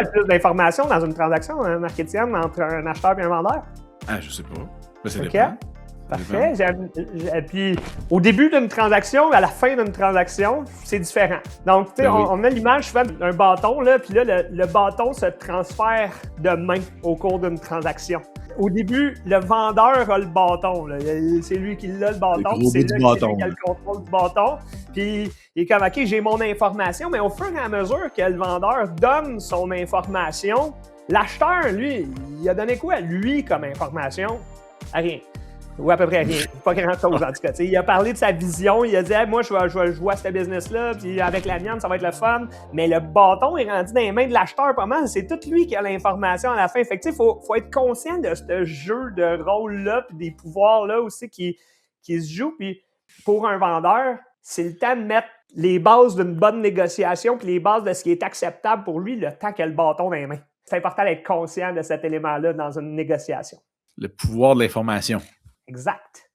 le plus d'informations dans une transaction marketing entre un acheteur et un vendeur? Ah, je sais pas. Ben, ça OK. dépend. Parfait. Puis, au début d'une transaction, à la fin d'une transaction, c'est différent. Donc, tu sais, on a l'image souvent d'un bâton, là, puis là, le bâton se transfère de main au cours d'une transaction. Au début, le vendeur a le bâton. Là. C'est lui qui l'a, le bâton. C'est lui qui a le contrôle du bâton. Puis, il est comme, OK, j'ai mon information, mais au fur et à mesure que le vendeur donne son information, l'acheteur, lui, il a donné quoi, lui, comme information? Rien. Ou à peu près rien. Pas grand-chose, en tout cas. T'sais, il a parlé de sa vision. Il a dit hey, « Moi, je vois ce business-là, puis avec la mienne, ça va être le fun. » Mais le bâton est rendu dans les mains de l'acheteur pas mal. C'est tout lui qui a l'information à la fin. Fait que, faut être conscient de ce jeu de rôle-là, puis des pouvoirs-là aussi qui se jouent. Puis pour un vendeur, c'est le temps de mettre les bases d'une bonne négociation, puis les bases de ce qui est acceptable pour lui, le temps qu'il a le bâton dans les mains. C'est important d'être conscient de cet élément-là dans une négociation. Le pouvoir de l'information. Exact.